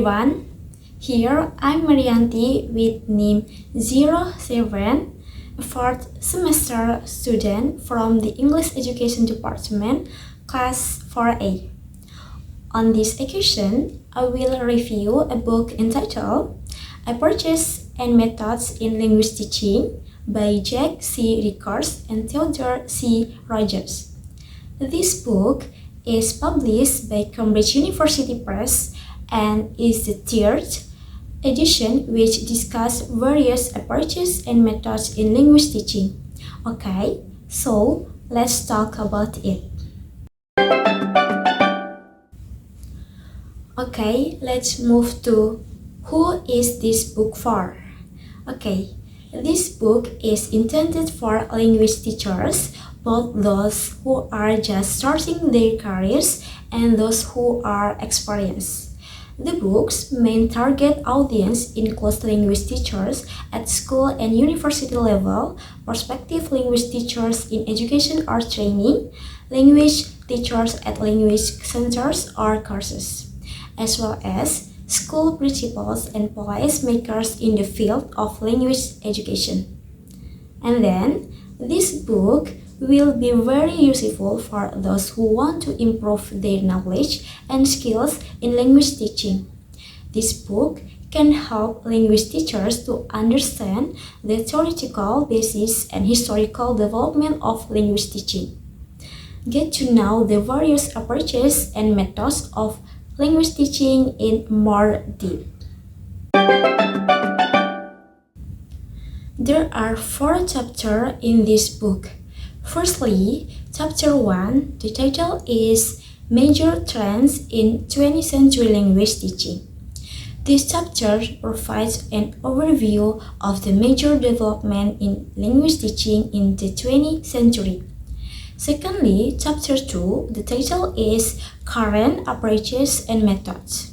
everyone, here I'm Meryanti with name 07, a 4th semester student from the English Education Department, Class 4A. On this occasion, I will review a book entitled Approaches and Methods in Language Teaching by Jack C. Rickards and Theodore C. Rogers. This book is published by Cambridge University Press and is the third edition which discusses various approaches and methods in language teaching. Okay, so let's talk about it. Okay, let's move to who is this book for? Okay, this book is intended for language teachers, both those who are just starting their careers and those who are experienced. The book's main target audience includes language teachers at school and university level, prospective language teachers in education or training, language teachers at language centers or courses, as well as school principals and policy makers in the field of language education. And then, this book will be very useful for those who want to improve their knowledge and skills in language teaching. This book can help language teachers to understand the theoretical basis and historical development of language teaching. Get to know the various approaches and methods of language teaching in more depth. There are 4 chapters in this book. Firstly, Chapter 1, the title is Major Trends in 20th Century Language Teaching. This chapter provides an overview of the major development in language teaching in the 20th century. Secondly, Chapter 2, the title is Current Approaches and Methods.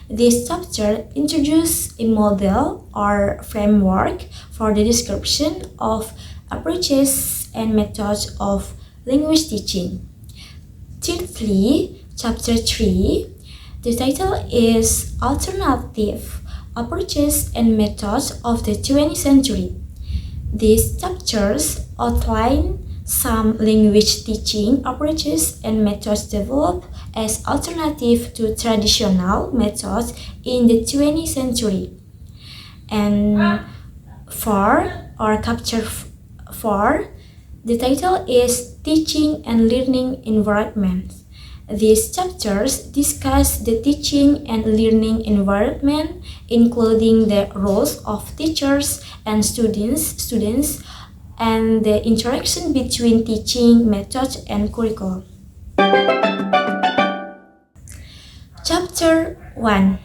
This chapter introduces a model or framework for the description of approaches and methods of language teaching. Thirdly, Chapter 3, the title is Alternative Approaches and Methods of the 20th Century. These chapters outline some language teaching approaches and methods developed as alternative to traditional methods in the 20th century. And Chapter 4, the title is Teaching and Learning Environment. These chapters discuss the teaching and learning environment, including the roles of teachers and students, and the interaction between teaching methods and curriculum. Chapter 1.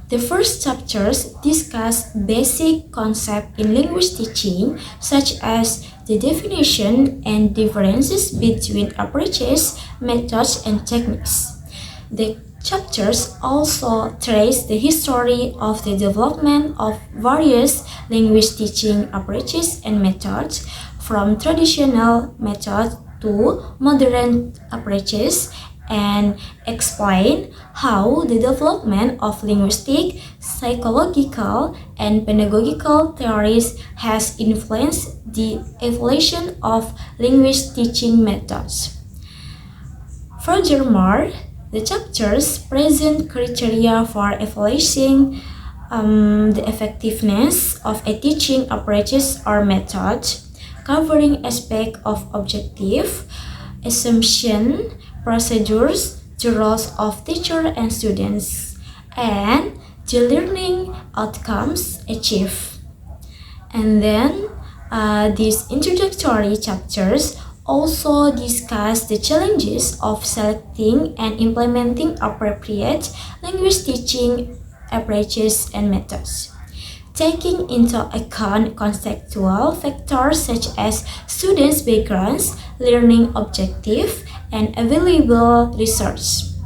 The first chapters discuss basic concepts in language teaching, such as the definition and differences between approaches, methods, and techniques. The chapters also trace the history of the development of various language teaching approaches and methods, from traditional methods to modern approaches, and explain how the development of linguistic, psychological, and pedagogical theories has influenced the evolution of language teaching methods. Furthermore, the chapters present criteria for evaluating the effectiveness of a teaching approaches or method, covering aspects of objective, assumption, procedures, the roles of teacher and students, and the learning outcomes achieved. And then, these introductory chapters also discuss the challenges of selecting and implementing appropriate language teaching approaches and methods, taking into account contextual factors such as students' backgrounds, learning objectives, and available research.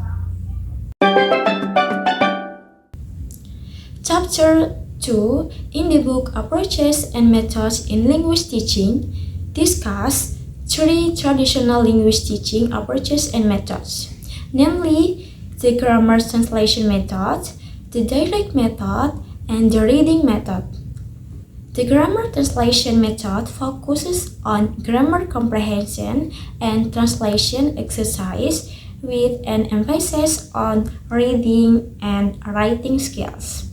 Chapter 2 in the book Approaches and Methods in Language Teaching discuss 3 traditional language teaching approaches and methods, namely the grammar translation method, the direct method, and the reading method. The grammar translation method focuses on grammar comprehension and translation exercise with an emphasis on reading and writing skills.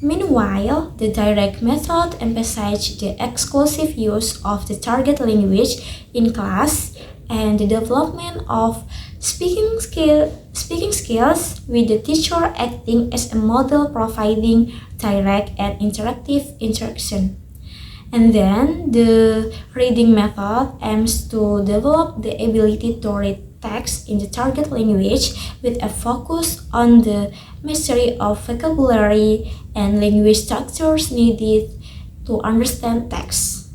Meanwhile, the direct method emphasizes the exclusive use of the target language in class and the development of speaking skills with the teacher acting as a model providing direct and interactive interaction. And then the reading method aims to develop the ability to read text in the target language with a focus on the mastery of vocabulary and language structures needed to understand text,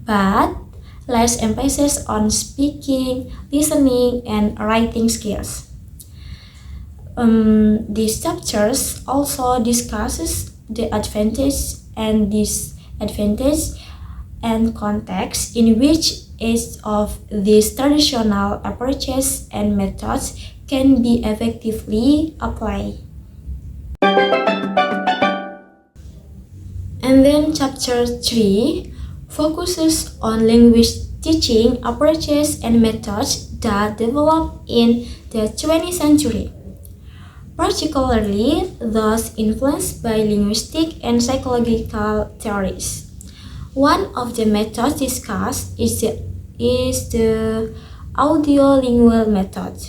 but less emphasis on speaking, listening, and writing skills. These chapters also discusses the advantage and disadvantage and context in which each of these traditional approaches and methods can be effectively applied. And then chapter 3 focuses on language teaching approaches and methods that developed in the 20th century, particularly those influenced by linguistic and psychological theories. One of the methods discussed is the audiolingual method,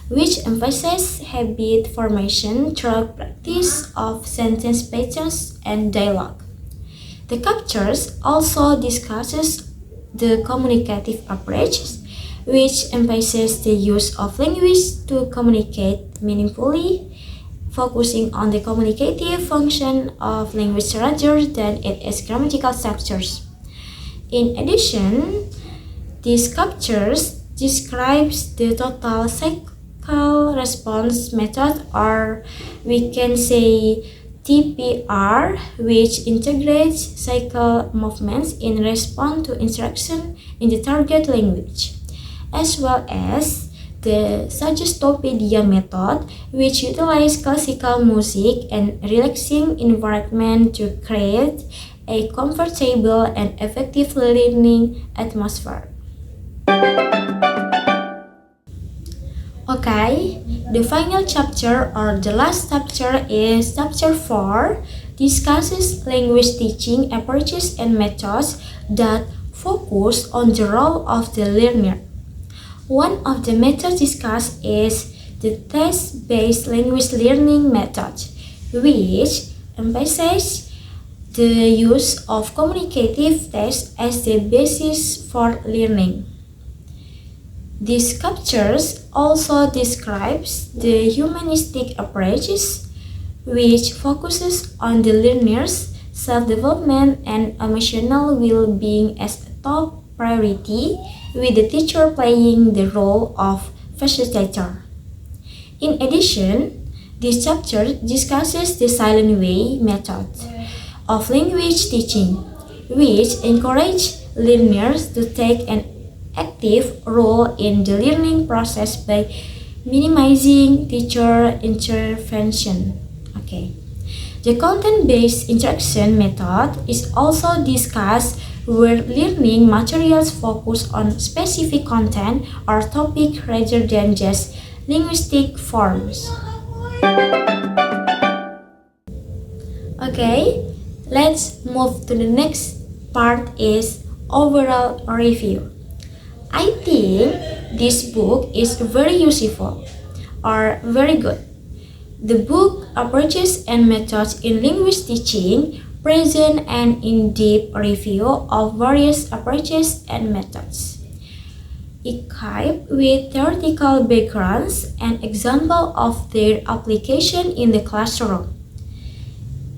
which emphasizes habit formation through practice of sentence patterns and dialogue. The chapters also discusses the communicative approach, which emphasizes the use of language to communicate meaningfully, focusing on the communicative function of language rather than its grammatical structures. In addition, these chapters describes the total cycle response method, or we can say TPR, which integrates cycle movements in response to instruction in the target language, as well as the Suggestopedia method, which utilizes classical music and relaxing environment to create a comfortable and effective learning atmosphere. Okay, the final chapter or the last chapter is chapter 4, discusses language teaching approaches and methods that focus on the role of the learner. One of the methods discussed is the test-based language learning method, which emphasizes the use of communicative tests as the basis for learning. These chapters also describes the humanistic approaches, which focuses on the learner's self-development and emotional well-being as a top priority, with the teacher playing the role of facilitator. In addition, this chapter discusses the silent way method of language teaching, which encourages learners to take an active role in the learning process by minimizing teacher intervention. Okay. The content-based instruction method is also discussed, where learning materials focus on specific content or topic rather than just linguistic forms. Okay, let's move to the next part is overall review. I think this book is very useful or very good. The book approaches and methods in language teaching present an in-depth review of various approaches and methods, equipped with theoretical backgrounds and examples of their application in the classroom.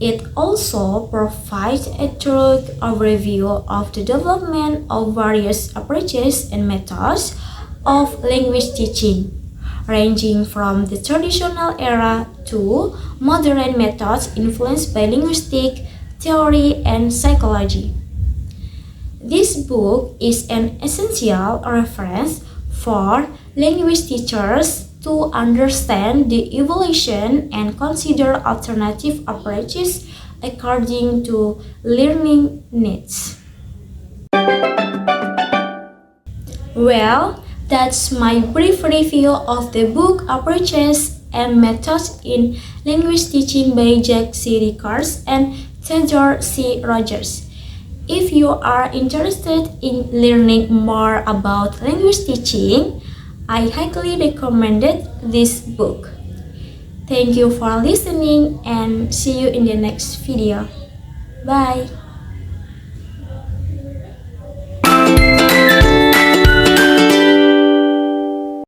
It also provides a thorough overview of the development of various approaches and methods of language teaching, ranging from the traditional era to modern methods influenced by linguistic theory and psychology. This book is an essential reference for language teachers to understand the evolution and consider alternative approaches according to learning needs. Well, that's my brief review of the book Approaches and Methods in Language Teaching by Jack C. Rickards and Theodore C. Rogers. If you are interested in learning more about language teaching, I highly recommend this book. Thank you for listening and see you in the next video. Bye!